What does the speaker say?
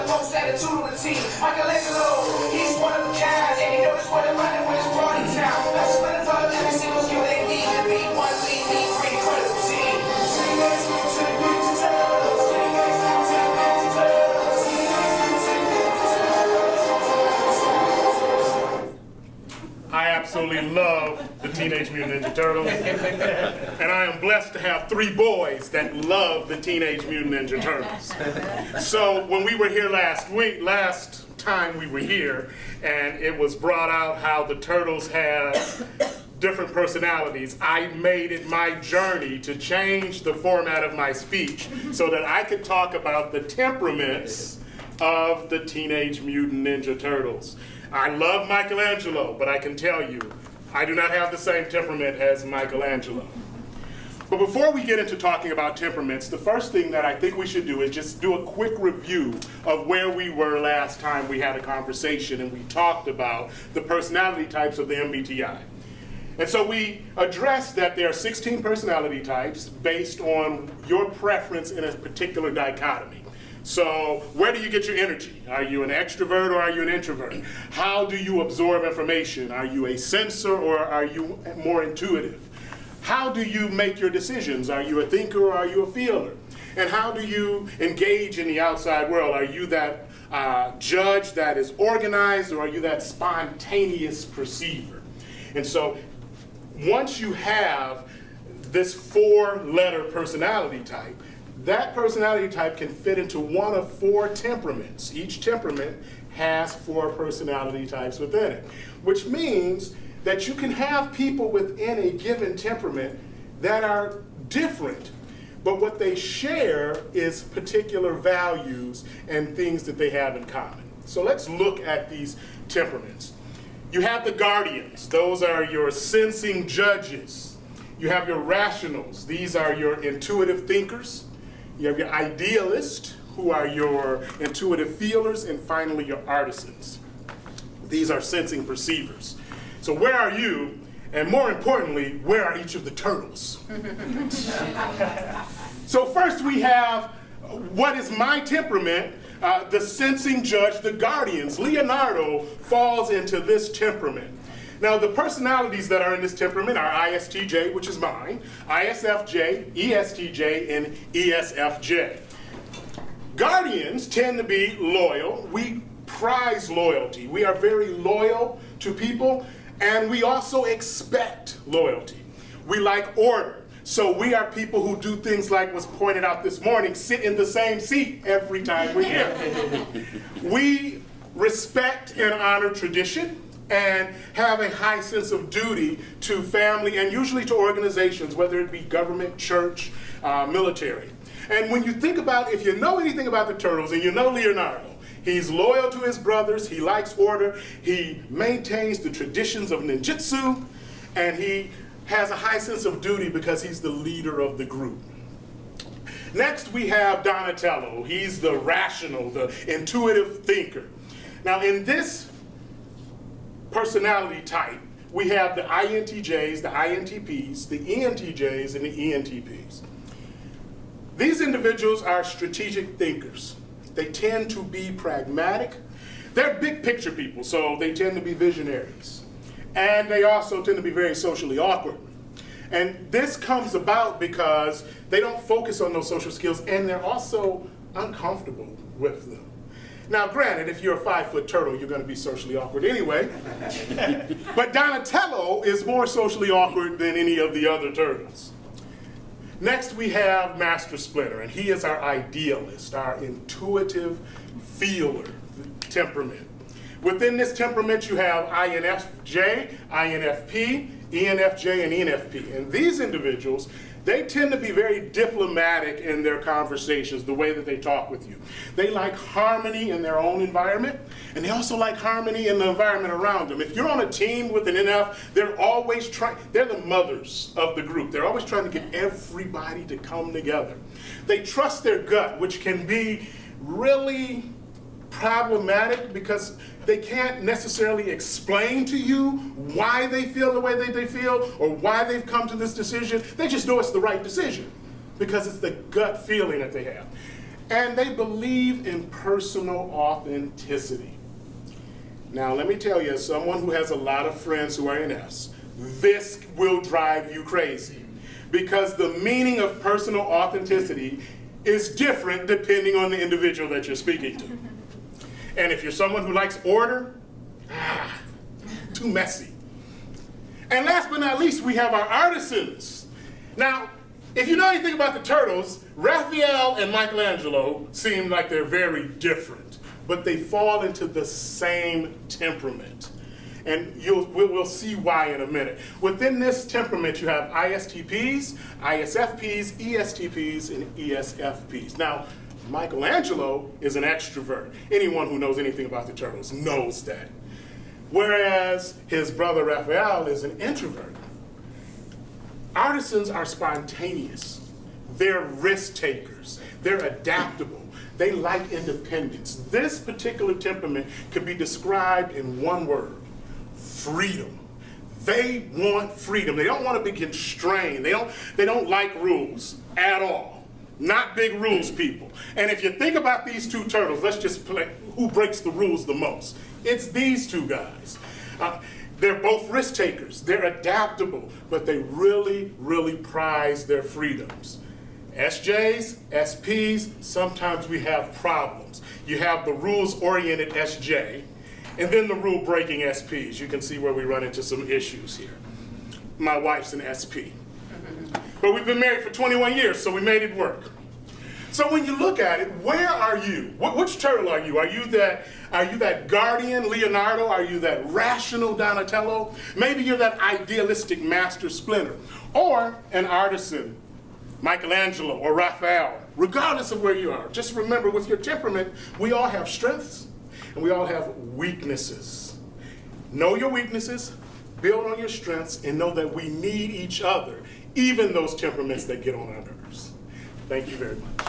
most attitude on the team. Michelangelo, he's one of a kind, and he knows what to run when it's brought in town. That's when it's all every single skill they need to be one lead, great, incredible team. Teenage Mutant Ninja Turtles. Teenage Mutant Ninja Turtles. I absolutely love the Teenage Mutant Ninja Turtles, and I am blessed to have 3 boys that love the Teenage Mutant Ninja Turtles. So when we were here last time we were here, and it was brought out how the Turtles had different personalities, I made it my journey to change the format of my speech so that I could talk about the temperaments of the Teenage Mutant Ninja Turtles. I love Michelangelo, but I can tell you, I do not have the same temperament as Michelangelo. But before we get into talking about temperaments, the first thing that I think we should do is just do a quick review of where we were last time we had a conversation and we talked about the personality types of the MBTI. And so we addressed that there are 16 personality types based on your preference in a particular dichotomy. So where do you get your energy? Are you an extrovert or are you an introvert? How do you absorb information? Are you a sensor or are you more intuitive? How do you make your decisions? Are you a thinker or are you a feeler? And how do you engage in the outside world? Are you that judge that is organized or are you that spontaneous perceiver? And so once you have this 4-letter personality type, that personality type can fit into one of 4 temperaments. Each temperament has 4 personality types within it, which means that you can have people within a given temperament that are different, but what they share is particular values and things that they have in common. So let's look at these temperaments. You have the guardians. Those are your sensing judges. You have your rationals. These are your intuitive thinkers. You have your idealists, who are your intuitive feelers, and finally your artisans. These are sensing perceivers. So where are you, and more importantly, where are each of the turtles? So first we have, what is my temperament? The sensing judge, the guardians. Leonardo falls into this temperament. Now, the personalities that are in this temperament are ISTJ, which is mine, ISFJ, ESTJ, and ESFJ. Guardians tend to be loyal. We prize loyalty. We are very loyal to people, and we also expect loyalty. We like order. So we are people who do things like was pointed out this morning, sit in the same seat every time we're here. We respect and honor tradition and have a high sense of duty to family and usually to organizations, whether it be government, church, military. And when you think about, if you know anything about the Turtles and you know Leonardo, he's loyal to his brothers, he likes order, he maintains the traditions of ninjutsu, and he has a high sense of duty because he's the leader of the group. Next we have Donatello. He's the rational, the intuitive thinker. Now in this personality type, we have the INTJs, the INTPs, the ENTJs, and the ENTPs. These individuals are strategic thinkers. They tend to be pragmatic. They're big picture people, so they tend to be visionaries. And they also tend to be very socially awkward. And this comes about because they don't focus on those social skills and they're also uncomfortable with them. Now, granted, if you're a 5-foot turtle, you're going to be socially awkward anyway. But Donatello is more socially awkward than any of the other turtles. Next, we have Master Splinter, and he is our idealist, our intuitive feeler temperament. Within this temperament, you have INFJ, INFP, ENFJ, and ENFP. And these individuals, they tend to be very diplomatic in their conversations, the way that they talk with you. They like harmony in their own environment, and they also like harmony in the environment around them. If you're on a team with an NF, they're always they're the mothers of the group. They're always trying to get everybody to come together. They trust their gut, which can be really problematic because they can't necessarily explain to you why they feel the way that they feel or why they've come to this decision. They just know it's the right decision because it's the gut feeling that they have. and they believe in personal authenticity. Now, let me tell you, as someone who has a lot of friends who are NFs, this will drive you crazy, because the meaning of personal authenticity is different depending on the individual that you're speaking to. And if you're someone who likes order, too messy. And last but not least, we have our artisans. Now, if you know anything about the Turtles, Raphael and Michelangelo seem like they're very different, but they fall into the same temperament. And we'll see why in a minute. Within this temperament, you have ISTPs, ISFPs, ESTPs, and ESFPs. Now, Michelangelo is an extrovert. Anyone who knows anything about the Turtles knows that. Whereas his brother Raphael is an introvert. Artisans are spontaneous. They're risk takers. They're adaptable. They like independence. This particular temperament could be described in one word: freedom. They want freedom. They don't want to be constrained. They don't like rules at all. Not big rules people. And if you think about these two turtles, let's just play who breaks the rules the most. It's these two guys. They're both risk takers. They're adaptable, but they really, really prize their freedoms. SJs, SPs, sometimes we have problems. You have the rules-oriented SJ, and then the rule-breaking SPs. You can see where we run into some issues here. My wife's an SP. But we've been married for 21 years, so we made it work. So when you look at it, where are you? Which turtle are you? Are you that guardian Leonardo? Are you that rational Donatello? Maybe you're that idealistic Master Splinter, or an artisan, Michelangelo or Raphael. Regardless of where you are, just remember, with your temperament, we all have strengths and we all have weaknesses. Know your weaknesses, build on your strengths, and know that we need each other, even those temperaments that get on our nerves. Thank you very much.